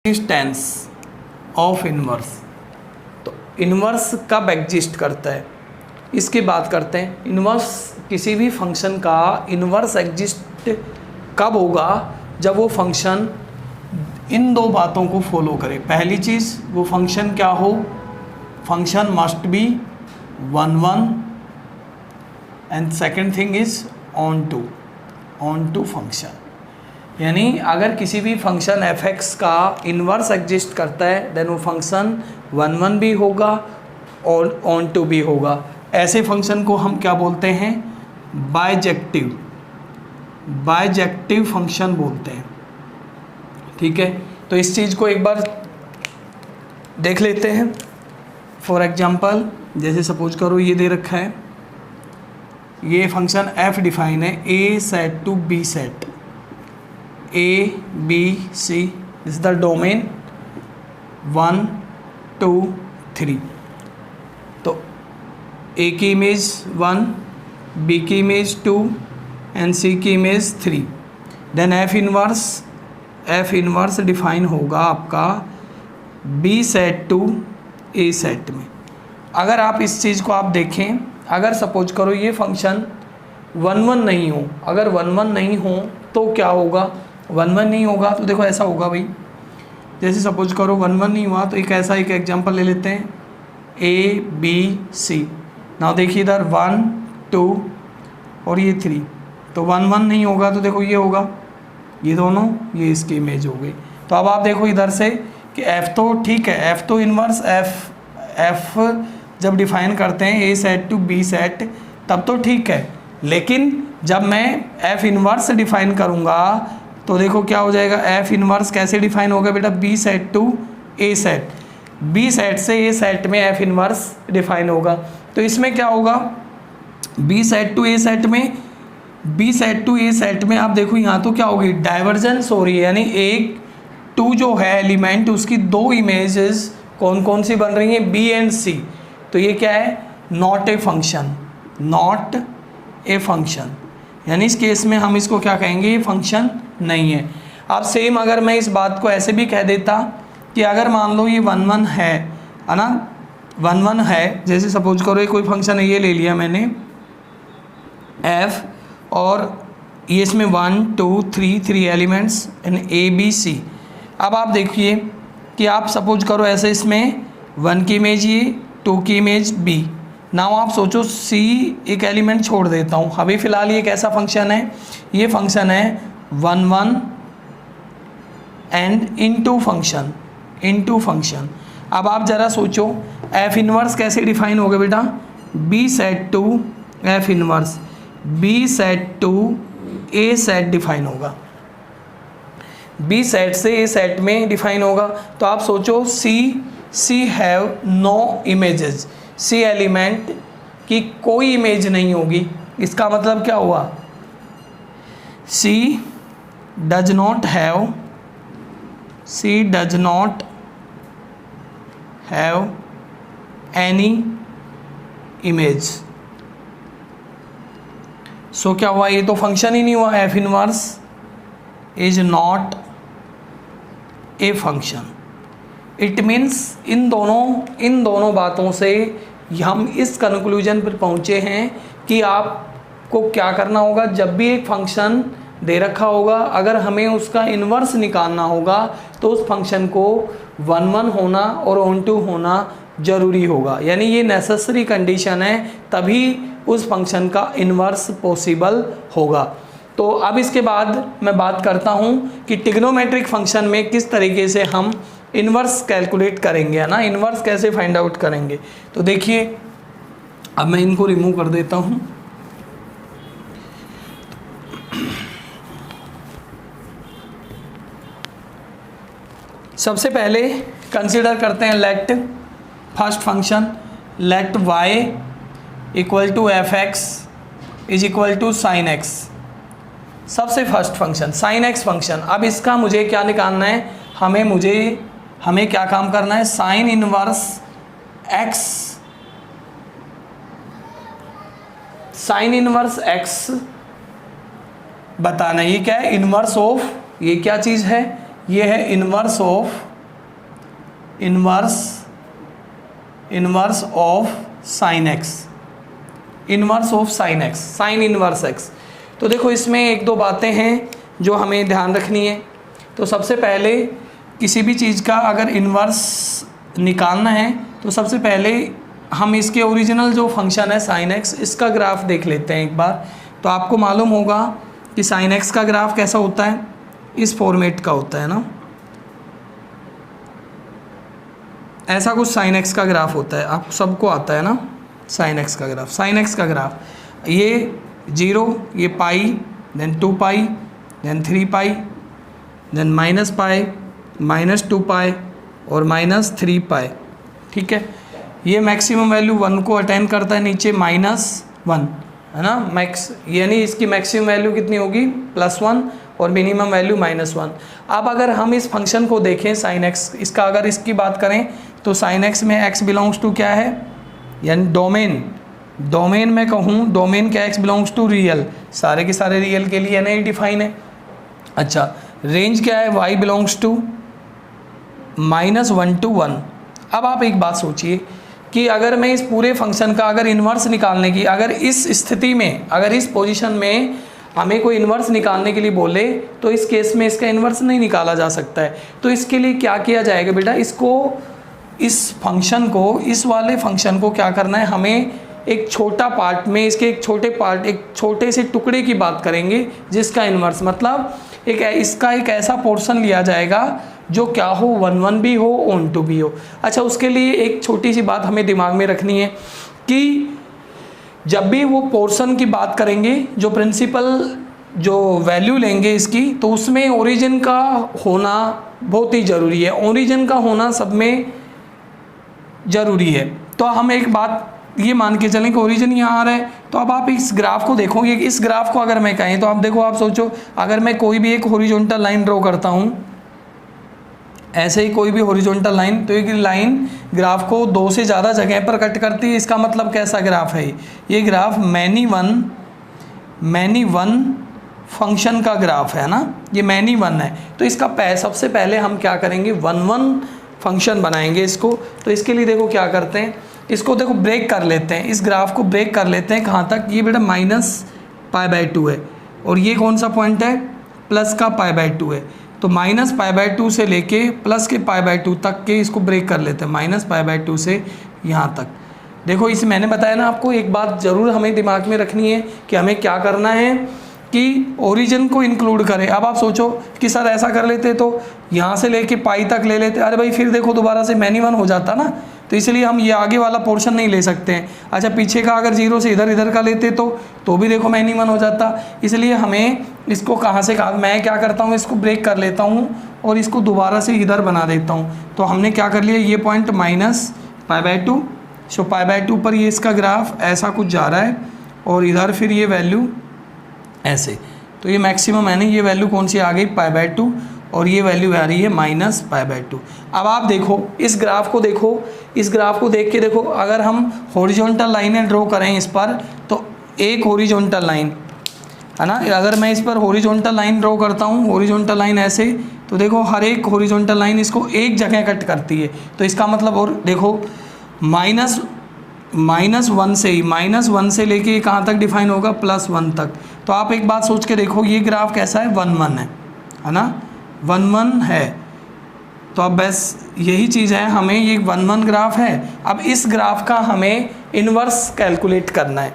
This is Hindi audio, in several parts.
Existence of inverse. तो इन्वर्स कब एग्जिस्ट करता है इसकी बात करते हैं। इन्वर्स किसी भी फंक्शन का इन्वर्स एग्जिस्ट कब होगा, जब वो फंक्शन इन दो बातों को फॉलो करे। पहली चीज़, वो फंक्शन क्या हो, function must be 1 and second thing is onto function. यानी अगर किसी भी फंक्शन f(x) का इन्वर्स एग्जिस्ट करता है देन वो फंक्शन 1 भी होगा और ऑन टू भी होगा। ऐसे फंक्शन को हम क्या बोलते हैं, बाइजेक्टिव फंक्शन बोलते हैं। ठीक है, तो इस चीज़ को एक बार देख लेते हैं। फॉर एग्जांपल, जैसे सपोज करो ये दे रखा है, ये फंक्शन f डिफाइन है a set to b set, A B C is the domain 1 2 3। तो A की इमेज 1, B की इमेज 2 एंड C की image 3। Then F inverse define होगा आपका B set to A set में। अगर आप इस चीज़ को आप देखें, अगर सपोज करो ये फंक्शन 1 नहीं हो, अगर 1 नहीं हो तो क्या होगा, 1 नहीं होगा तो देखो ऐसा होगा भाई, जैसे सपोज करो 1 नहीं हुआ तो एक ऐसा एक एग्जांपल ले लेते हैं A B C। नाउ देखिए इधर 1 2 और ये 3, तो 1 नहीं होगा तो देखो ये होगा, ये दोनों ये इसकी इमेज हो गई। तो अब आप देखो इधर से कि F तो ठीक है, F तो इन्वर्स F जब डिफाइन करते हैं A set to B set तब तो ठीक है, लेकिन जब मैं F इन्वर्स डिफाइन करूँगा तो देखो क्या हो जाएगा, F इन्वर्स कैसे डिफाइन होगा बेटा, B set to A set, B set से A सेट में F इन्वर्स डिफाइन होगा। तो इसमें क्या होगा, B set to A set में, B set to A set में आप देखो यहाँ तो क्या होगी, डाइवर्जेंस हो रही है, यानी एक 2 जो है एलिमेंट उसकी 2 इमेजेस कौन कौन सी बन रही हैं, B एंड C। तो ये क्या है, नॉट ए फंक्शन, यानी इस केस में हम इसको क्या कहेंगे, ये फंक्शन नहीं है। अब सेम अगर मैं इस बात को ऐसे भी कह देता कि अगर मान लो ये 1 है ना, 1 है, जैसे सपोज करो ये कोई फंक्शन है, ये ले लिया मैंने f और ये इसमें 1 2 3 elements in A B C। अब आप देखिए कि आप सपोज करो ऐसे इसमें 1 की इमेज ये, 2 की इमेज B। नाउ आप सोचो C एक एलिमेंट छोड़ देता हूँ, अभी फ़िलहाल ये कैसा फंक्शन है, ये फंक्शन है 1 एंड इनटू फंक्शन। अब आप ज़रा सोचो F इन्वर्स कैसे डिफाइन होगा बेटा, B set to F inverse, B set to A set define होगा, B सेट से A सेट में डिफाइन होगा। तो आप सोचो C have no images, C element की कोई इमेज नहीं होगी, इसका मतलब क्या हुआ, C does not have any image. So क्या हुआ, ये तो फंक्शन ही नहीं हुआ, F inverse is not a function. It means इन दोनों बातों से हम इस कंक्लूजन पर पहुँचे हैं कि आपको क्या करना होगा, जब भी एक फंक्शन दे रखा होगा, अगर हमें उसका इन्वर्स निकालना होगा तो उस फंक्शन को 1 होना और ऑन टू होना ज़रूरी होगा। यानी ये नेसेसरी कंडीशन है, तभी उस फंक्शन का इन्वर्स पॉसिबल होगा। तो अब इसके बाद मैं बात करता हूँ कि ट्रिग्नोमेट्रिक फंक्शन में किस तरीके से हम इन्वर्स कैलकुलेट करेंगे, है ना, इन्वर्स कैसे फाइंड आउट करेंगे। तो देखिए अब मैं इनको रिमूव कर देता हूँ। सबसे पहले कंसीडर करते हैं let first function, let y equal to f(x) is equal to sin x। सबसे first function sin x function. अब इसका मुझे क्या निकालना है, हमें क्या काम करना है, साइन इनवर्स x बताना है। ये क्या है, इनवर्स ऑफ, ये क्या चीज़ है, ये है inverse of inverse of sine x, inverse of sine x, sine inverse x. तो देखो इसमें एक दो बातें हैं जो हमें ध्यान रखनी है। तो सबसे पहले किसी भी चीज़ का अगर इन्वर्स निकालना है तो सबसे पहले हम इसके ओरिजिनल जो फंक्शन है साइन एक्स, इसका ग्राफ देख लेते हैं एक बार। तो आपको मालूम होगा कि साइन एक्स का ग्राफ कैसा होता है, इस फॉर्मेट का होता है ना, ऐसा कुछ साइन एक्स का ग्राफ होता है, आप सबको आता है ना साइन एक्स का ग्राफ। साइन एक्स का ग्राफ ये 0, ये पाई, देन 2 पाई, देन 3 पाई, देन माइनस पाई, माइनस 2 पाई और माइनस 3 पाई। ठीक है, ये मैक्सिमम वैल्यू 1 को अटेन करता है, नीचे -1 है ना, मैक्स यानी इसकी मैक्सिमम वैल्यू कितनी होगी +1 और मिनिमम वैल्यू -1। अब अगर हम इस फंक्शन को देखें साइन एक्स, इसका अगर इसकी बात करें तो साइन एक्स में x बिलोंग्स टू क्या है, यानी डोमेन में कहूँ, डोमेन क्या, x बिलोंग्स टू रियल, सारे के सारे रियल के लिए नहीं डिफाइन है। अच्छा, रेंज क्या है, y बिलोंग्स टू -1 to 1। अब आप एक बात सोचिए कि अगर मैं इस पूरे फंक्शन का अगर इन्वर्स निकालने की, अगर इस स्थिति में, अगर इस पोजीशन में हमें कोई इन्वर्स निकालने के लिए बोले तो इस केस में इसका इन्वर्स नहीं निकाला जा सकता है। तो इसके लिए क्या किया जाएगा बेटा, इसको, इस फंक्शन को, इस वाले फंक्शन को क्या करना है, हमें एक छोटा पार्ट में, इसके एक छोटे से टुकड़े की बात करेंगे जिसका इन्वर्स, मतलब इसका एक ऐसा पोर्शन लिया जाएगा जो क्या हो, 1 भी हो, on2 भी हो। अच्छा, उसके लिए एक छोटी सी बात हमें दिमाग में रखनी है कि जब भी वो पोर्शन की बात करेंगे, जो प्रिंसिपल जो वैल्यू लेंगे इसकी, तो उसमें ओरिजिन का होना बहुत ही ज़रूरी है, ओरिजिन का होना सब में ज़रूरी है। तो हम एक बात ये मान के चलें कि ओरिजिन यहाँ आ रहा है। तो अब आप इस ग्राफ को देखोगे, इस ग्राफ को अगर मैं कहें तो आप देखो, आप सोचो अगर मैं कोई भी एक हॉरिजॉन्टल लाइन ड्रॉ करता हूँ, ऐसे ही कोई भी हॉरिजॉन्टल लाइन, तो एक लाइन ग्राफ को 2 से ज़्यादा जगह पर कट करती है। इसका मतलब कैसा ग्राफ है, ये ग्राफ मैनी वन फंक्शन का ग्राफ है ना, ये मैनी वन है। तो इसका सबसे पहले हम क्या करेंगे, 1 फंक्शन बनाएंगे इसको। तो इसके लिए देखो क्या करते हैं, इसको देखो ब्रेक कर लेते हैं, इस ग्राफ को ब्रेक कर लेते हैं। कहाँ तक, ये बेटा -π/2 है और ये कौन सा पॉइंट है, प्लस का π/2 है। तो -π/2 से लेके प्लस के π/2 तक के इसको ब्रेक कर लेते हैं, -π/2 से यहाँ तक। देखो इस मैंने बताया ना आपको, एक बात ज़रूर हमें दिमाग में रखनी है कि हमें क्या करना है कि ओरिजिन को इंक्लूड करें। अब आप सोचो कि सर ऐसा कर लेते तो यहाँ से लेके पाई तक ले लेते, अरे भाई फिर देखो दोबारा से मैनी वन हो जाता ना, तो इसलिए हम ये आगे वाला पोर्शन नहीं ले सकते हैं। अच्छा, पीछे का अगर 0 से इधर का लेते तो भी देखो मैनी वन हो जाता। इसलिए हमें इसको कहाँ से कहाँ, मैं क्या करता हूँ, इसको ब्रेक कर लेता हूँ और इसको दोबारा से इधर बना देता हूँ। तो हमने क्या कर लिया, ये पॉइंट -π/2, सो π/2 पर ये इसका ग्राफ ऐसा कुछ जा रहा है और इधर फिर ये वैल्यू ऐसे। तो ये मैक्सिमम है ना, ये वैल्यू कौन सी आ गई, π/2, और ये वैल्यू आ रही है -π/2। अब आप देखो इस ग्राफ को, देखो इस ग्राफ को देख के देखो, अगर हम हॉरिजॉन्टल लाइनें ड्रॉ करें इस पर, तो एक हॉरिजॉन्टल लाइन है ना, अगर मैं इस पर हॉरिजॉन्टल लाइन ड्रॉ करता हूँ, हॉरिजॉन्टल लाइन ऐसे, तो देखो हर एक हॉरिजॉन्टल लाइन इसको एक जगह कट करती है। तो इसका मतलब, और देखो -1 से ही, -1 से लेके कहाँ तक डिफाइन होगा, +1 तक। तो आप एक बात सोच के देखो, ये ग्राफ कैसा है, 1 है ना, 1 है। तो अब बस यही चीज़ है, हमें ये 1 ग्राफ है। अब इस ग्राफ का हमें इन्वर्स कैलकुलेट करना है।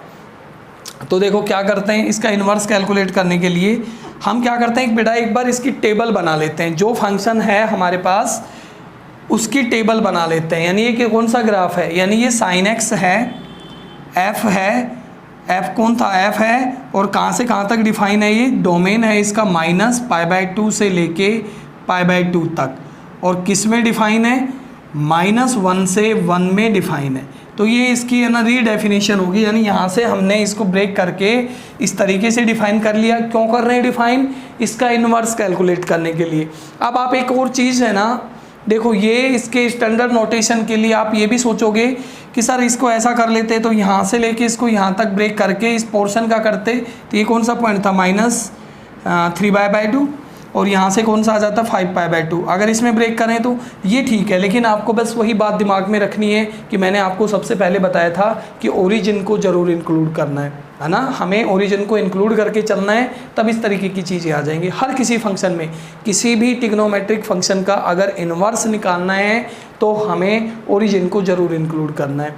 तो देखो क्या करते हैं, इसका इन्वर्स कैलकुलेट करने के लिए हम क्या करते हैं, बेटा एक बार इसकी टेबल बना लेते हैं, जो फंक्शन है हमारे पास उसकी टेबल बना लेते हैं। यानी ये कि कौन सा ग्राफ है, यानी ये साइन एक्स है, एफ है, एफ कौन था, एफ है, और कहाँ से कहाँ तक डिफाइन है, ये डोमेन है इसका -π/2 से लेके π/2 तक, और किस में डिफाइन है, -1 से 1 में डिफाइन है। तो ये इसकी है ना रीडेफिनेशन होगी, यानी यहाँ से हमने इसको ब्रेक करके इस तरीके से डिफाइन कर लिया। क्यों कर रहे हैं डिफाइन, इसका इन्वर्स कैलकुलेट करने के लिए। अब आप एक और चीज़ है ना, देखो ये इसके स्टैंडर्ड नोटेशन के लिए आप ये भी सोचोगे कि सर इसको ऐसा कर लेते तो यहाँ से लेके इसको यहाँ तक ब्रेक करके इस पोर्शन का करते, तो ये कौन सा पॉइंट था, -3/2। और यहाँ से कौन सा आ जाता 5π/2। अगर इसमें ब्रेक करें तो ये ठीक है, लेकिन आपको बस वही बात दिमाग में रखनी है कि मैंने आपको सबसे पहले बताया था कि ओरिजिन को ज़रूर इंक्लूड करना है ना। हमें ओरिजिन को इंक्लूड करके चलना है, तब इस तरीके की चीज़ें आ जाएंगी। हर किसी फंक्शन में, किसी भी ट्रिग्नोमेट्रिक फंक्शन का अगर इन्वर्स निकालना है तो हमें ओरिजिन को ज़रूर इंक्लूड करना है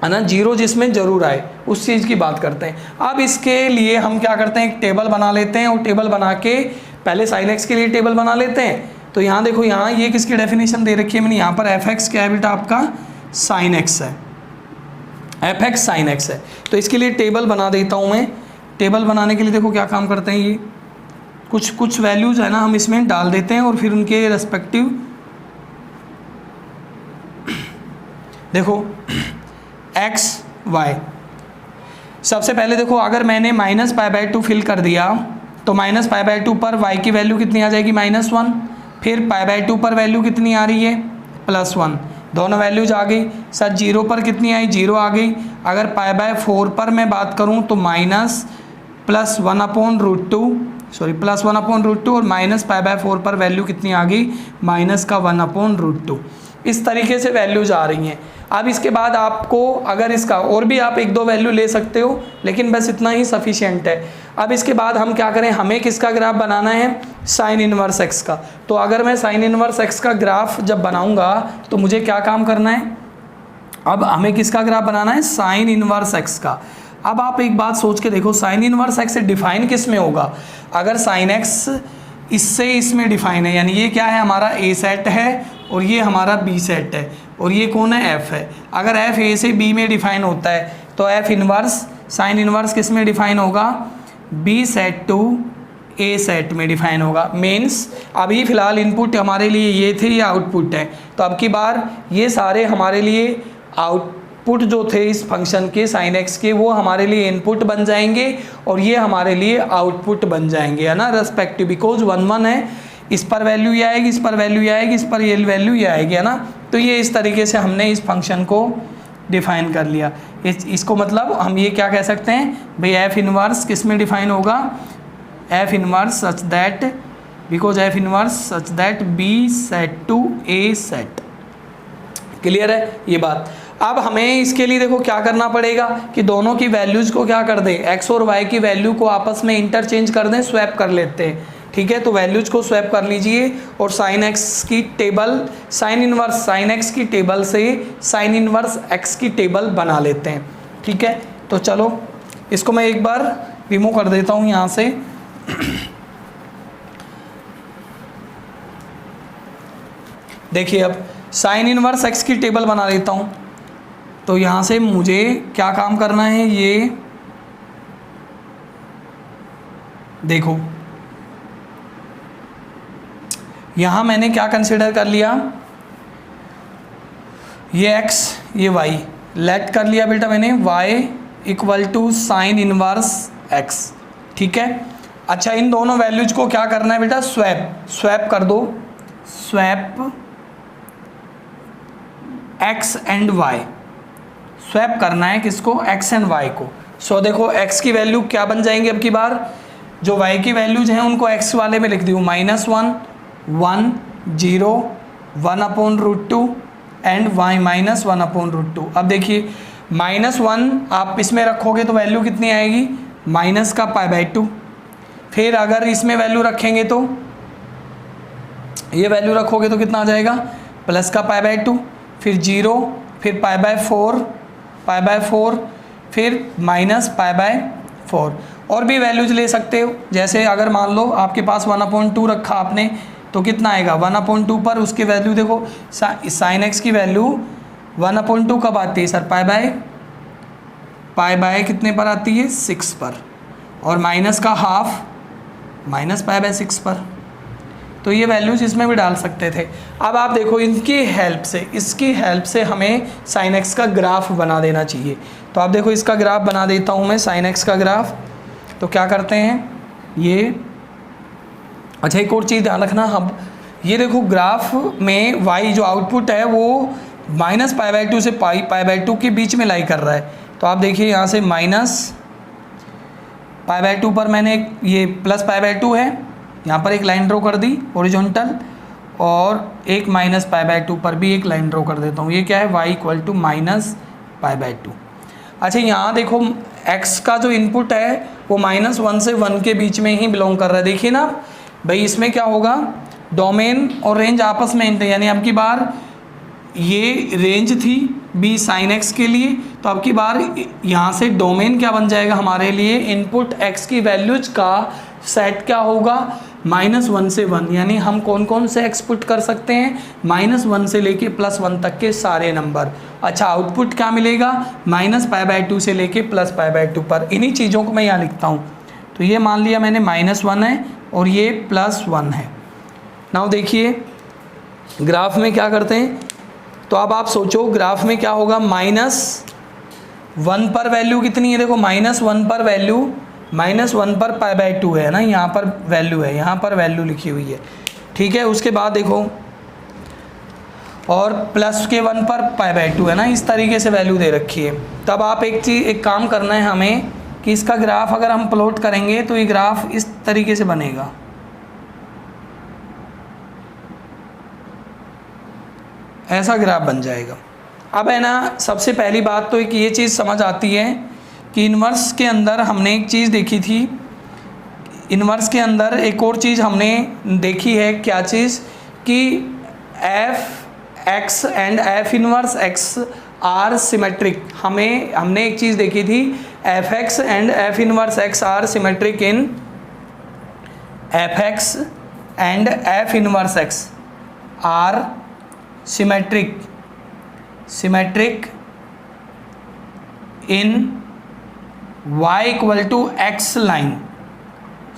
ना। जीरो जिसमें ज़रूर आए उस चीज़ की बात करते हैं। अब इसके लिए हम क्या करते हैं, एक टेबल बना लेते हैं, और टेबल बना के पहले साइन एक्स के लिए टेबल बना लेते हैं। तो यहाँ देखो, यहाँ ये किसकी डेफिनेशन दे रखी है मैंने, यहाँ पर एफ एक्स क्या है बेटा आपका साइन एक्स है, एफ एक्स साइन एक्स है। तो इसके लिए टेबल बना देता हूँ मैं। टेबल बनाने के लिए देखो क्या काम करते हैं, ये कुछ वैल्यूज़ है ना हम इसमें डाल देते हैं और फिर उनके रेस्पेक्टिव देखो एक्स वाई। सबसे पहले देखो, अगर मैंने -π/2 फिल कर दिया तो -π/2 पर y की वैल्यू कितनी आ जाएगी -1, फिर π/2 पर वैल्यू कितनी आ रही है +1, दोनों वैल्यूज आ गई। सर 0 पर कितनी आई, 0 आ गई। अगर π/4 पर मैं बात करूं तो +1/√2 और -π/4 पर वैल्यू कितनी आ गई -1/√2। इस तरीके से वैल्यूज आ रही हैं। अब इसके बाद आपको अगर इसका और भी आप 1-2 वैल्यू ले सकते हो, लेकिन बस इतना ही सफिशिएंट है। अब इसके बाद हम क्या करें, हमें किसका ग्राफ बनाना है, साइन इनवर्स एक्स का। तो अगर मैं साइन इनवर्स एक्स का ग्राफ जब बनाऊंगा तो मुझे क्या काम करना है, अब हमें किसका ग्राफ बनाना है, साइन इनवर्स एक्स का। अब आप एक बात सोच के देखो, साइन इनवर्स एक्स डिफाइन किस में होगा। अगर साइन एक्स इससे इसमें डिफाइन है, यानी ये क्या है हमारा ए सेट है और ये हमारा बी सेट है, और ये कौन है, एफ है। अगर एफ ए से बी में डिफाइन होता है तो एफ इनवर्स साइन इनवर्स किस में डिफाइन होगा, B set to A set में डिफाइन होगा। मीन्स अभी फ़िलहाल इनपुट हमारे लिए ये थे, ये आउटपुट है। तो अब की बार ये सारे हमारे लिए आउटपुट जो थे इस फंक्शन के साइन एक्स के, वो हमारे लिए इनपुट बन जाएंगे और ये हमारे लिए आउटपुट बन जाएंगे, है ना, रेस्पेक्टिव। बिकॉज 1 है, इस पर वैल्यू ये आएगी, इस पर वैल्यू ये आएगी, इस पर ये वैल्यू ये आएगी, है ना। तो ये इस तरीके से हमने इस फंक्शन को डिफाइन कर लिया। इसको मतलब हम ये क्या कह सकते हैं भाई, एफ इनवर्स किस में डिफाइन होगा, F inverse such that, because F inverse such that B set to A set. Clear है ये बात। अब हमें इसके लिए देखो क्या करना पड़ेगा कि दोनों की वैल्यूज़ को क्या कर दें, एक्स और वाई की वैल्यू को आपस में इंटरचेंज कर दें, स्वैप कर लेते हैं। ठीक है, तो वैल्यूज को स्वैप कर लीजिए और साइन एक्स की table, sine inverse sine x की टेबल से साइन इनवर्स एक्स की टेबल बना लेते हैं। ठीक है, तो चलो इसको मैं एक बार रिमूव कर देता हूँ यहाँ से। देखिए अब साइन इनवर्स एक्स की टेबल बना लेता हूँ। तो यहाँ से मुझे क्या काम करना है, ये देखो यहाँ मैंने क्या कंसिडर कर लिया, ये x ये y लेट कर लिया बेटा मैंने, y equal to sine inverse x। ठीक है, अच्छा इन दोनों वैल्यूज को क्या करना है बेटा, स्वैप कर दो, swap x and y, swap करना है किसको, x एंड y को। सो देखो x की वैल्यू क्या बन जाएंगे अब की बार, जो y की वैल्यूज हैं उनको x वाले में लिख दूँ, -1 1 0 1/√2 एंड y -1/√2। अब देखिए -1 आप इसमें रखोगे तो वैल्यू कितनी आएगी, माइनस का π/2। फिर अगर इसमें वैल्यू रखेंगे तो ये वैल्यू रखोगे तो कितना आ जाएगा, प्लस का π/2, फिर 0, फिर π/4, फिर -π/4। और भी वैल्यूज ले सकते हो, जैसे अगर मान लो आपके पास 1/2 रखा आपने तो कितना आएगा 1/2 पर उसकी वैल्यू देखो, साइन एक्स की वैल्यू 1/2 कब आती है सर, पाई कितने पर आती है, 6 पर, और माइनस का हाफ -π/6 पर। तो ये वैल्यूज इसमें भी डाल सकते थे। अब आप देखो इसकी हेल्प से हमें साइन एक्स का ग्राफ बना देना चाहिए। तो आप देखो इसका ग्राफ बना देता हूँ मैं, साइन एक्स का ग्राफ। तो क्या करते हैं ये, अच्छा एक और चीज़ ध्यान रखना, हम ये देखो ग्राफ में y जो आउटपुट है वो -π/2 से π/2 के बीच में लाई कर रहा है। तो आप देखिए यहाँ से -π/2 पर मैंने ये +π/2 है, यहाँ पर एक लाइन ड्रॉ कर दी हॉरिजॉन्टल, और एक -π/2 पर भी एक लाइन ड्रॉ कर देता हूँ। ये क्या है, y = -π/2। अच्छा यहाँ देखो x का जो इनपुट है वो -1 से 1 के बीच में ही बिलोंग कर रहा है। देखिए ना भाई, इसमें क्या होगा, डोमेन और रेंज आपस में इंटर, यानी अब की बार ये रेंज थी b sin x के लिए, तो अब की बार यहाँ से डोमेन क्या बन जाएगा हमारे लिए, इनपुट x की वैल्यूज का सेट क्या होगा, -1 से 1, यानी हम कौन कौन से x पुट कर सकते हैं, -1 से लेके +1 तक के सारे नंबर। अच्छा आउटपुट क्या मिलेगा, -π/2 से लेके +π/2 पर। इन्हीं चीज़ों को मैं यहाँ लिखता हूँ। तो ये मान लिया मैंने -1 है और ये +1 है। नाउ देखिए ग्राफ में क्या करते हैं, तो अब आप सोचो ग्राफ में क्या होगा, -1 पर वैल्यू कितनी है, देखो -1 पर वैल्यू, -1 पर π/2 है ना, यहाँ पर वैल्यू है, यहाँ पर वैल्यू लिखी हुई है, ठीक है। उसके बाद देखो और +1 पर π/2 है ना, इस तरीके से वैल्यू दे रखी है। तब आप एक काम करना है हमें कि इसका ग्राफ अगर हम प्लॉट करेंगे तो ये ग्राफ इस तरीके से बनेगा, ऐसा ग्राफ बन जाएगा। अब है ना, सबसे पहली बात तो एक ये चीज़ समझ आती है कि इन्वर्स के अंदर हमने एक चीज़ देखी थी, इन्वर्स के अंदर एक और चीज़ हमने देखी है, क्या चीज़, कि f(x) and f(1) x are symmetric. हमने एक चीज़ देखी थी, f(x) and f(1) x are symmetric in f(x) and f(1) x are symmetric in y = x line.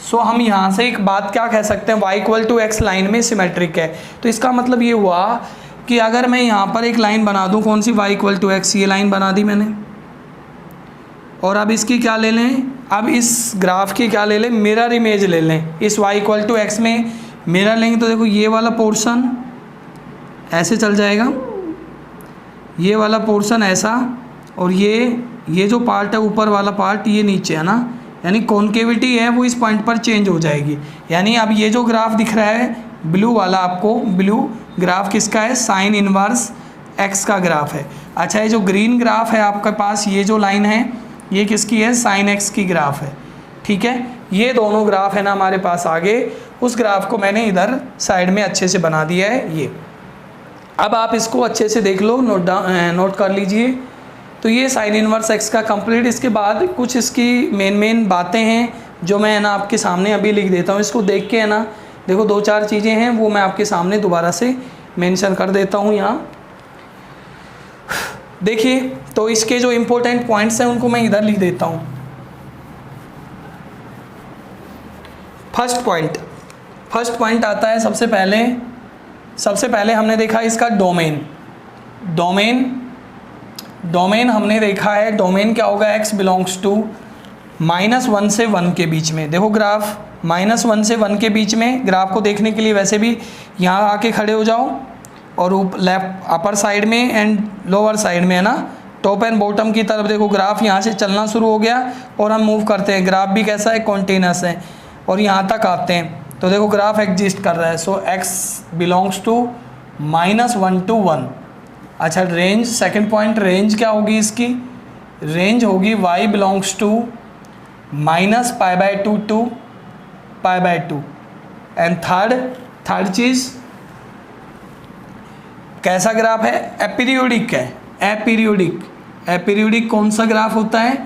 So हम यहाँ से एक बात क्या कह सकते हैं, y = x लाइन में सिमेट्रिक है। तो इसका मतलब ये हुआ कि अगर मैं यहाँ पर एक लाइन बना दूँ, कौन सी, y = x, ये लाइन बना दी मैंने, और अब इसकी क्या ले लें, अब इस ग्राफ की क्या ले लें, मिरर इमेज ले लें। इस y = x में मिरर लेंगे तो देखो ये वाला पोर्शन ऐसे चल जाएगा, ये वाला पोर्शन ऐसा, और ये जो पार्ट है ऊपर वाला पार्ट ये नीचे है ना, यानी कॉन्केविटी है वो इस पॉइंट पर चेंज हो जाएगी। यानी अब ये जो ग्राफ दिख रहा है ब्लू वाला, आपको ब्लू ग्राफ किसका है, साइन इनवर्स x का ग्राफ है। अच्छा ये जो ग्रीन ग्राफ है आपके पास, ये जो लाइन है ये किसकी है, साइन x की ग्राफ है, ठीक है। ये दोनों ग्राफ है ना हमारे पास आगे, उस ग्राफ को मैंने इधर साइड में अच्छे से बना दिया है ये। अब आप इसको अच्छे से देख लो, नोट कर लीजिए। तो ये साइन इनवर्स x का कंप्लीट। इसके बाद कुछ इसकी मेन बातें हैं जो मैं है ना आपके सामने अभी लिख देता हूँ। इसको देख के है ना, देखो 2-4 चीज़ें हैं वो मैं आपके सामने दोबारा से मेंशन कर देता हूँ यहाँ। देखिए तो इसके जो इम्पोर्टेंट पॉइंट्स हैं उनको मैं इधर लिख देता हूँ। फर्स्ट पॉइंट आता है, सबसे पहले हमने देखा इसका डोमेन हमने देखा है। डोमेन क्या होगा, x बिलोंग्स टू -1 से 1 के बीच में। देखो ग्राफ -1 से 1 के बीच में, ग्राफ को देखने के लिए वैसे भी यहाँ आके खड़े हो जाओ और लेफ्ट अपर साइड में एंड लोअर साइड में है ना, टॉप एंड बॉटम की तरफ देखो ग्राफ यहाँ से चलना शुरू हो गया और हम मूव करते हैं। ग्राफ भी कैसा है, कॉन्टिन्यूस है, और यहाँ तक आते हैं तो देखो ग्राफ एग्जिस्ट कर रहा है। सो x बिलोंग्स टू -1 to 1। अच्छा रेंज, सेकंड पॉइंट, रेंज क्या होगी इसकी, रेंज होगी y belongs to -π/2 to π/2। And third चीज़, कैसा ग्राफ है, अपीरियोडिक है। अपीरियोडिक कौन सा ग्राफ होता है,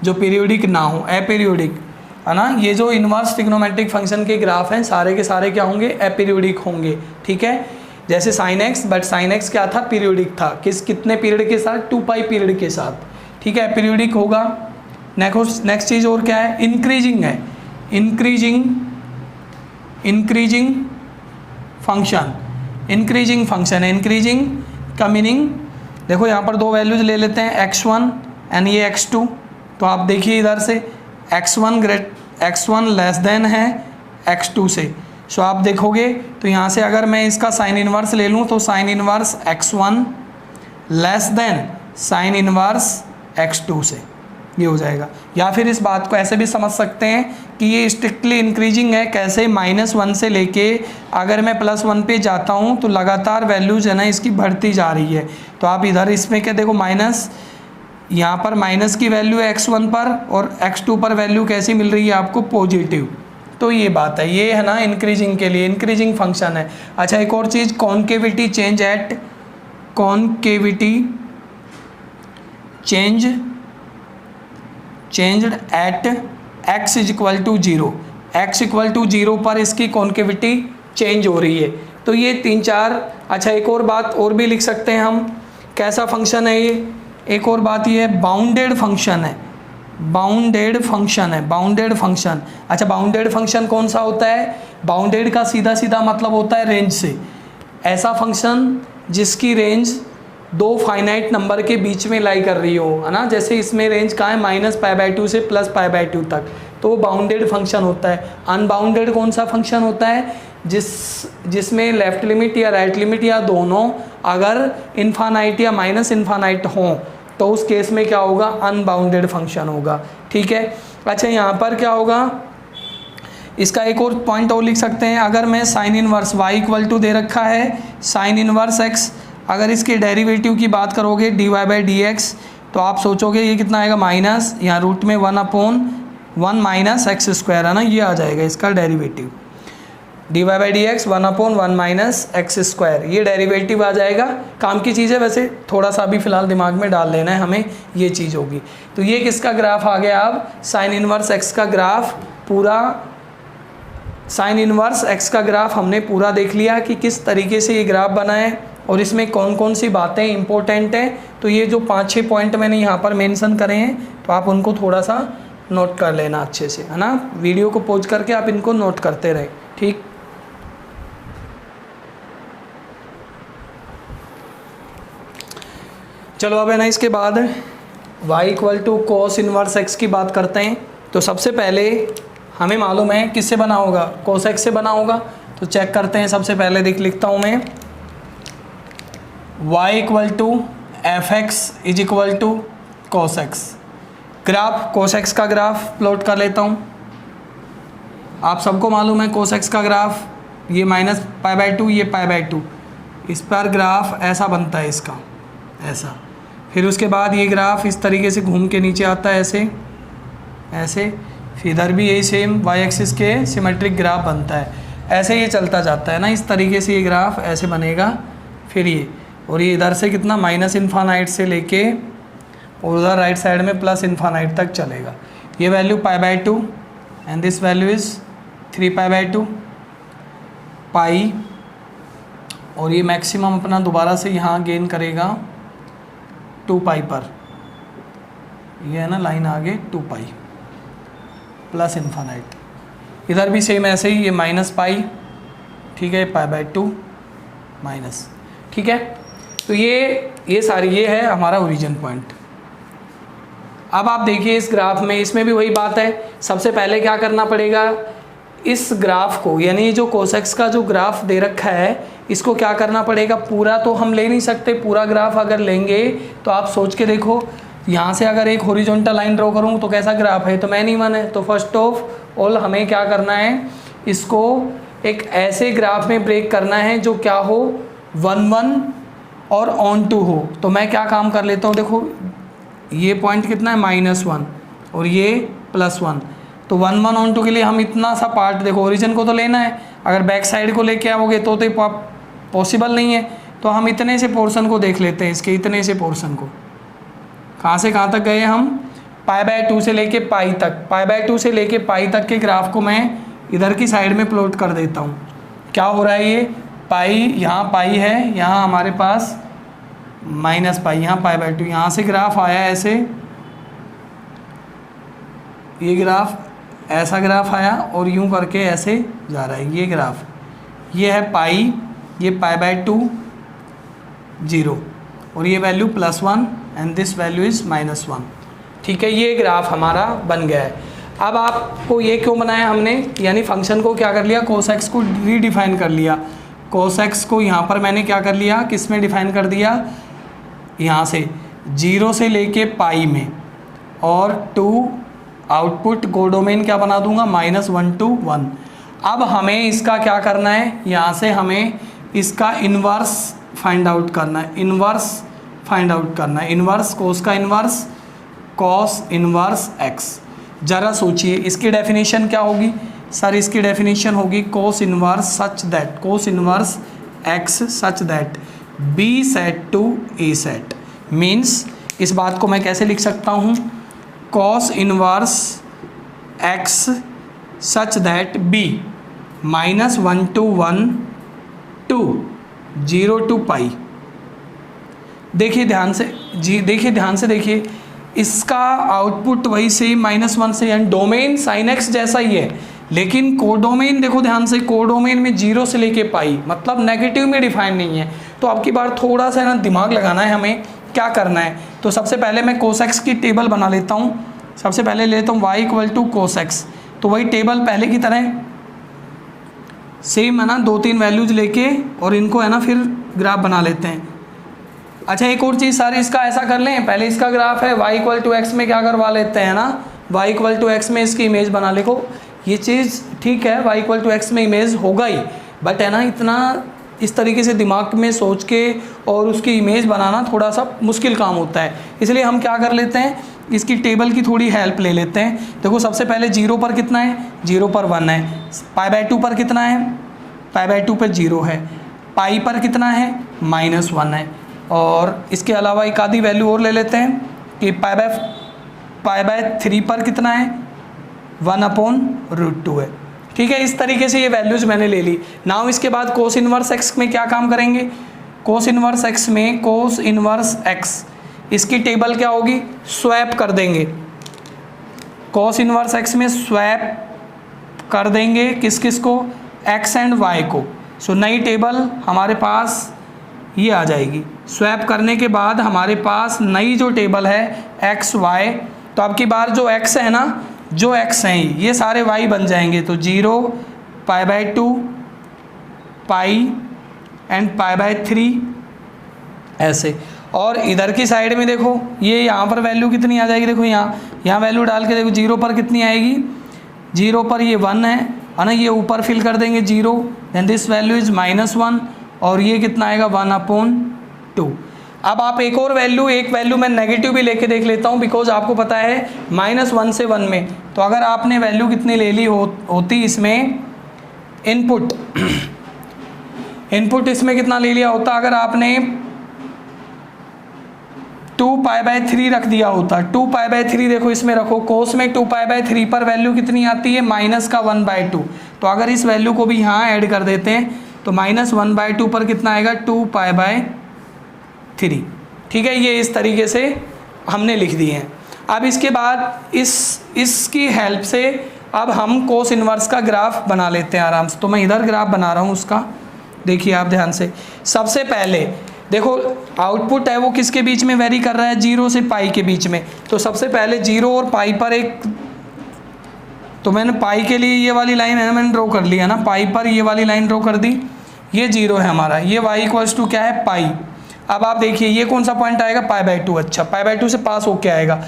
जो पीरियोडिक ना हो, अपीरियोडिक है ना। ये जो इन्वर्स ट्रिग्नोमेट्रिक फंक्शन के ग्राफ हैं सारे के सारे क्या होंगे, अपीरियोडिक होंगे, ठीक है। जैसे sine x, but sine x क्या था, पीरियोडिक था, कितने पीरियड के साथ, 2π पीरियड के साथ, ठीक है, पीरियोडिक होगा। नेक्स्ट चीज़ और क्या है, इंक्रीजिंग है, इंक्रीजिंग फंक्शन है। इंक्रीजिंग का मीनिंग देखो यहाँ पर 2 वैल्यूज ले लेते हैं, x1 एंड ये x2। तो आप देखिए इधर से x1 लेस देन है x2 से। सो आप देखोगे तो यहाँ से अगर मैं इसका साइन इनवर्स ले लूँ तो sine inverse x1 less than sine inverse x2 से, ये हो जाएगा। या फिर इस बात को ऐसे भी समझ सकते हैं कि ये स्ट्रिक्टली इंक्रीजिंग है। कैसे? -1 से लेके अगर मैं +1 पे जाता हूँ तो लगातार वैल्यू जो है ना इसकी बढ़ती जा रही है। तो आप इधर इसमें क्या देखो, माइनस, यहाँ पर माइनस की वैल्यू है x1 पर और x2 पर वैल्यू कैसी मिल रही है आपको? पॉजिटिव। तो ये बात है, ये है ना इंक्रीजिंग के लिए, इंक्रीजिंग फंक्शन है। अच्छा, एक और चीज़, concavity change at, concavity changed at x = 0, x = 0 पर इसकी कॉन्केविटी चेंज हो रही है। तो ये 3-4। अच्छा, एक और बात और भी लिख सकते हैं हम, कैसा फंक्शन है ये? एक और बात ये है, बाउंडेड फंक्शन है, बाउंडेड फंक्शन है, बाउंडेड फंक्शन। अच्छा, बाउंडेड फंक्शन कौन सा होता है? बाउंडेड का सीधा सीधा मतलब होता है रेंज से। ऐसा फंक्शन जिसकी रेंज दो फाइनाइट नंबर के बीच में लाई कर रही हो, है ना। जैसे इसमें रेंज कहाँ है? -π/2 से +π/2 तक, तो वो बाउंडेड फंक्शन होता है। अनबाउंडेड कौन सा फंक्शन होता है? जिसमें लेफ्ट लिमिट या राइट लिमिट या दोनों अगर इन्फानाइट या -इन्फानाइट हों, तो उस केस में क्या होगा? अनबाउंडेड फंक्शन होगा। ठीक है। अच्छा, यहाँ पर क्या होगा? इसका एक और पॉइंट और लिख सकते हैं। अगर मैं साइन इनवर्स y = दे रखा है साइन इनवर्स x, अगर इसके डेरिवेटिव की बात करोगे dy/dx, तो आप सोचोगे ये कितना आएगा? माइनस, यहाँ रूट में 1/1 - x², है ना, ये आ जाएगा इसका डेरिवेटिव। dy/dx 1/1 - x², ये डेरिवेटिव आ जाएगा। काम की चीज़ है वैसे, थोड़ा सा भी फिलहाल दिमाग में डाल लेना है हमें, ये चीज़ होगी। तो ये किसका ग्राफ आ गया? अब साइन इनवर्स x का ग्राफ पूरा, साइन इनवर्स x का ग्राफ हमने पूरा देख लिया कि किस तरीके से ये ग्राफ बना है और इसमें कौन कौन सी बातें इंपॉर्टेंट हैं। तो ये जो 5-6 पॉइंट मैंने यहाँ पर मेंशन करे हैं, तो आप उनको थोड़ा सा नोट कर लेना अच्छे से, है ना। वीडियो को पॉज करके आप इनको नोट करते रहे। ठीक, चलो अब है ना, इसके बाद y = cos इनवर्स x की बात करते हैं। तो सबसे पहले हमें मालूम है किससे बना होगा? cos x से बना होगा। तो चेक करते हैं। सबसे पहले लिखता हूँ मैं, y = fx = cos x। Graph cos x का ग्राफ प्लॉट कर लेता हूँ। आप सबको मालूम है cos x का ग्राफ, ये -π/2, ये π/2, इस पर ग्राफ ऐसा बनता है इसका, ऐसा। फिर उसके बाद ये ग्राफ इस तरीके से घूम के नीचे आता है, ऐसे ऐसे। फिर इधर भी यही सेम y एक्सिस के सिमेट्रिक ग्राफ बनता है, ऐसे ये चलता जाता है ना, इस तरीके से ये ग्राफ ऐसे बनेगा। फिर ये, और ये इधर से कितना -इन्फानाइट से लेके और उधर राइट साइड में +इन्फानाइट तक चलेगा। ये value π/2 and this value is 3π/2 pi, और ये मैक्सिमम अपना दोबारा से यहाँ गेन करेगा 2π पर। ये है ना लाइन आगे 2π +इन्फानाइट। इधर भी सेम ऐसे ही, ये -π, ठीक है, π/2 माइनस। ठीक है। तो ये सारी, ये है हमारा ओरिजिन पॉइंट। अब आप देखिए इस ग्राफ में, इसमें भी वही बात है। सबसे पहले क्या करना पड़ेगा? इस ग्राफ को, यानी जो cos x का जो ग्राफ दे रखा है, इसको क्या करना पड़ेगा? पूरा तो हम ले नहीं सकते, पूरा ग्राफ अगर लेंगे तो आप सोच के देखो, यहाँ से अगर एक हॉरिजॉन्टल लाइन ड्रॉ करूँ तो कैसा ग्राफ है? तो मैन इवन है। तो फर्स्ट ऑफ ऑल हमें क्या करना है? इसको एक ऐसे ग्राफ में ब्रेक करना है जो क्या हो? 1-1 और ऑन-टू हो। तो मैं क्या काम कर लेता हूँ, देखो ये पॉइंट कितना है? -1 और ये +1। तो 1-1 ऑन-टू के लिए हम इतना सा पार्ट, देखो ओरिजिन को तो लेना है, अगर बैक साइड को लेके आओगे तो पॉसिबल नहीं है। तो हम इतने से पोर्शन को देख लेते हैं, इसके इतने से पोर्शन को। कहाँ से कहाँ तक गए हम? π/2 से लेके पाई तक। π/2 से लेके पाई तक के ग्राफ को मैं इधर की साइड में प्लॉट कर देता हूँ। क्या हो रहा है? ये पाई, यहाँ पाई है, यहाँ हमारे पास -π, यहाँ π/2। यहाँ से ग्राफ आया ऐसे, ये ग्राफ ऐसा ग्राफ आया और यूं करके ऐसे जा रहा है ये ग्राफ। ये है पाई, ये π/2 0 और ये value +1 and this value is -1। ठीक है, ये ग्राफ हमारा बन गया है। अब आपको ये क्यों बनाया हमने? यानी फंक्शन को क्या कर लिया? cos x को रीडिफाइन कर लिया। cos x को यहाँ पर मैंने क्या कर लिया? किस में डिफाइन कर दिया? यहाँ से 0 से लेके पाई में। और 2 आउटपुट कोडोमेन क्या बना दूंगा, -1 to 1। अब हमें इसका क्या करना है, यहाँ से हमें इसका इन्वर्स फाइंड आउट करना है, इन्वर्स फाइंड आउट करना है, इन्वर्स कोस का इन्वर्स, कॉस इन्वर्स एक्स। ज़रा सोचिए इसकी डेफिनेशन क्या होगी सर, इसकी डेफिनेशन होगी cos inverse such that, cos inverse x such that B set to A set. Means इस बात को मैं कैसे लिख सकता हूँ, cos inverse x such that B -1 to 1 to 0 to pi. देखिए ध्यान से जी, देखिए ध्यान से देखिए, इसका आउटपुट वही सेम -1 से, यानी डोमेन साइन एक्स जैसा ही है, लेकिन कोडोमेन देखो ध्यान से, कोडोमेन में 0 से लेके पाई, मतलब नेगेटिव में डिफाइन नहीं है। तो अब की बार थोड़ा सा ना दिमाग लगाना है हमें, क्या करना है। तो सबसे पहले मैं कोस एक्स की टेबल बना लेता हूँ। सबसे पहले लेता हूँ y = cos x, तो वही टेबल पहले की तरह सेम है ना, 2-3 वैल्यूज लेके और इनको है ना फिर ग्राफ बना लेते हैं। अच्छा एक और चीज़ सर, इसका ऐसा कर लें, पहले इसका ग्राफ है y = x में क्या करवा लेते हैं ना, y = x में इसकी इमेज बना ले को। ये चीज़ ठीक है, y = x में इमेज होगा ही, बट है ना इतना इस तरीके से दिमाग में सोच के और उसकी इमेज बनाना थोड़ा सा मुश्किल काम होता है। इसलिए हम क्या कर लेते हैं, इसकी टेबल की थोड़ी हेल्प ले लेते हैं। देखो सबसे पहले 0 पर कितना है, 0 पर 1 है, π/2 पर कितना है, π/2 पर 0 है, पाई पर कितना है, -1 है, और इसके अलावा एक आधी वैल्यू और ले लेते हैं कि π/3 पर कितना है, 1/√2 है। ठीक है, इस तरीके से ये वैल्यूज मैंने ले ली। नाउ इसके बाद कोस इन्वर्स एक्स में क्या काम करेंगे, कोस इन्वर्स एक्स में कोस इन्वर्स एक्स, इसकी टेबल क्या होगी, स्वैप कर देंगे, कोस इन्वर्स एक्स में स्वैप कर देंगे किस किस को, एक्स एंड वाई को। सो नई टेबल हमारे पास ये आ जाएगी। स्वैप करने के बाद हमारे पास नई जो टेबल है एक्स वाई, तो अब की बार जो एक्स है ना, जो एक्स हैं ये सारे वाई बन जाएंगे। तो 0, π/2, पाई एंड π/3 ऐसे। और इधर की साइड में देखो ये यहाँ पर वैल्यू कितनी आ जाएगी, देखो यहाँ वैल्यू डाल के देखो 0 पर कितनी आएगी, 0 पर ये 1 है ना, ये ऊपर फिल कर देंगे 0, देन दिस वैल्यू इज़ -1, और ये कितना आएगा 1/2। अब आप एक और वैल्यू, एक वैल्यू मैं नेगेटिव भी लेके देख लेता हूँ, बिकॉज आपको पता है -1 से 1 में, तो अगर आपने वैल्यू कितनी ले ली होती इसमें इनपुट इनपुट इसमें कितना ले लिया होता, अगर आपने 2π/3 रख दिया होता, 2π/3 देखो इसमें रखो, कोस में 2π/3 पर वैल्यू कितनी आती है, -1/2। तो अगर इस वैल्यू को भी यहाँ ऐड कर देते हैं तो -1/2 पर कितना आएगा, 2π/3। ठीक है, ये इस तरीके से हमने लिख दिए हैं। अब इसके बाद इसकी हेल्प से अब हम कोस इन्वर्स का ग्राफ बना लेते हैं आराम से। तो मैं इधर ग्राफ बना रहा हूँ उसका, देखिए आप ध्यान से। सबसे पहले देखो आउटपुट है वो किसके बीच में वेरी कर रहा है, 0 से पाई के बीच में। तो सबसे पहले 0 और पाई पर एक, तो मैंने पाई के लिए ये वाली लाइन है मैंने ड्रॉ कर लिया ना, पाई पर ये वाली लाइन ड्रॉ कर दी, ये 0 है हमारा, ये y = क्या है, पाई। अब आप देखिए ये कौन सा पॉइंट आएगा, π/2। अच्छा, π/2 से पास होके आएगा।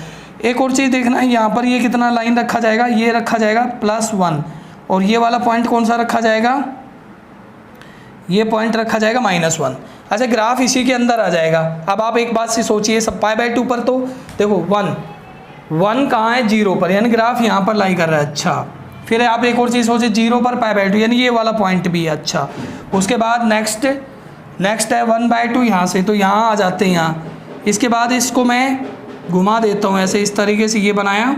एक और चीज़ देखना है, यहाँ पर ये कितना लाइन रखा जाएगा, ये रखा जाएगा +1, और ये वाला पॉइंट कौन सा रखा जाएगा, ये पॉइंट रखा जाएगा -1। अच्छा, ग्राफ इसी के अंदर आ जाएगा। अब आप एक बात से सोचिए, सब π/2 पर तो देखो 1 कहाँ है, 0 पर, यानी ग्राफ यहाँ पर लाई कर रहा है। अच्छा, फिर आप एक और चीज़ सोचिए, 0 पर π/2 यानी ये वाला पॉइंट भी है। अच्छा, उसके बाद नेक्स्ट है 1/2 यहाँ से, तो यहाँ आ जाते हैं यहाँ। इसके बाद इसको मैं घुमा देता हूँ ऐसे, इस तरीके से ये बनाया,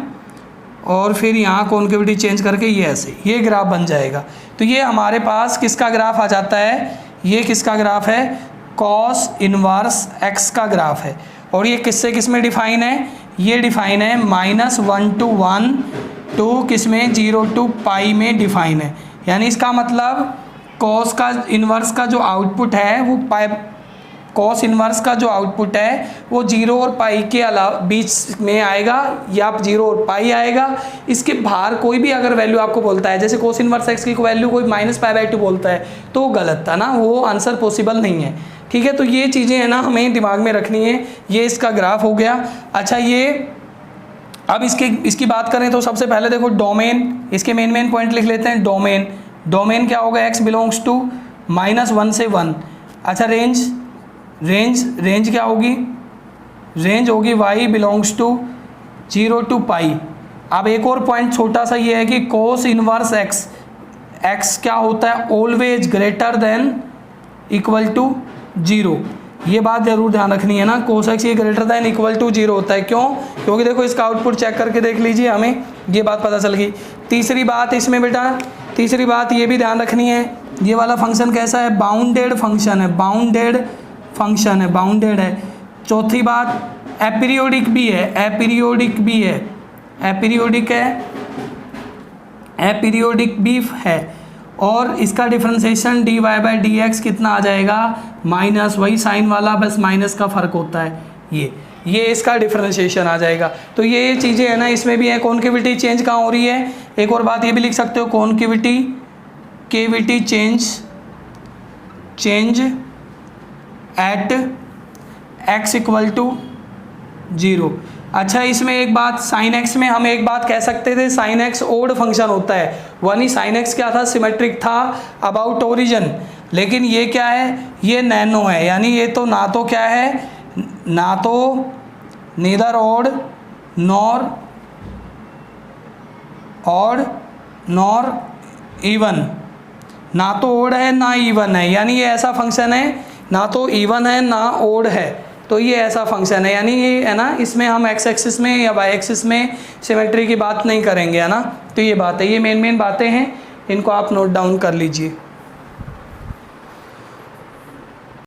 और फिर यहाँ कॉन्केविटी चेंज करके ये ऐसे, ये ग्राफ बन जाएगा। तो ये हमारे पास किसका ग्राफ आ जाता है, ये किसका ग्राफ है, कॉस इन्वर्स एक्स का ग्राफ है। और ये किससे किस में डिफाइन है, ये डिफाइन है -1 to 1 to किस में, 0 to पाई में डिफाइन है। यानी इसका मतलब कॉस का इन्वर्स का जो आउटपुट है वो कॉस इन्वर्स का जो आउटपुट है वो 0 और पाई के अलावा बीच में आएगा, या 0 और पाई आएगा। इसके बाहर कोई भी अगर वैल्यू आपको बोलता है, जैसे कोस इन्वर्स एक्स की वैल्यू कोई -π/2 बोलता है, तो गलत था ना, वो आंसर पॉसिबल नहीं है। ठीक है, तो ये चीज़ें हैं ना हमें दिमाग में रखनी है। ये इसका ग्राफ हो गया। अच्छा, ये अब इसकी बात करें तो सबसे पहले देखो डोमेन, इसके मेन पॉइंट लिख लेते हैं। डोमेन क्या होगा, x बिलोंग्स टू -1 से 1। अच्छा रेंज क्या होगी, रेंज होगी y बिलोंग्स टू 0 to पाई। अब एक और पॉइंट छोटा सा ये है कि कोस इनवर्स x क्या होता है, always greater than equal to 0। ये बात जरूर ध्यान रखनी है ना, कोस x ये ग्रेटर देन इक्वल टू 0 होता है। क्यों? क्योंकि देखो इसका आउटपुट चेक करके देख लीजिए, हमें ये बात पता चल गई। तीसरी बात इसमें बेटा, तीसरी बात ये भी ध्यान रखनी है, ये वाला फंक्शन कैसा है, बाउंडेड फंक्शन है, बाउंडेड है। चौथी बात एपीरियोडिक भी है, एपीरियोडिक भी है। और इसका डिफरेंशिएशन dy/dx कितना आ जाएगा, माइनस, वही साइन वाला, बस माइनस का फर्क होता है। ये इसका डिफरेंशिएशन आ जाएगा। तो ये चीज़ें है ना, इसमें भी है। कॉन्केविटी चेंज कहाँ हो रही है, एक और बात ये भी लिख सकते हो, concavity change at x equal to 0। अच्छा इसमें एक बात, साइन x में हम एक बात कह सकते थे, साइन x ओड फंक्शन होता है, वनी साइन x क्या था, सिमेट्रिक था अबाउट ओरिजिन। लेकिन ये क्या है, ये नैनो है, यानी ये तो ना तो क्या है, ना तो नीदर ओड नॉर इवन, ना तो ओड है ना इवन है, यानी ये ऐसा फंक्शन है, ना तो इवन है ना ओड है, तो ये ऐसा फंक्शन है। यानी ये है ना, इसमें हम x एक्सिस में या y एक्सिस में सिमेट्री की बात नहीं करेंगे, है ना। तो ये बात है, ये मेन बातें हैं, इनको आप नोट डाउन कर लीजिए।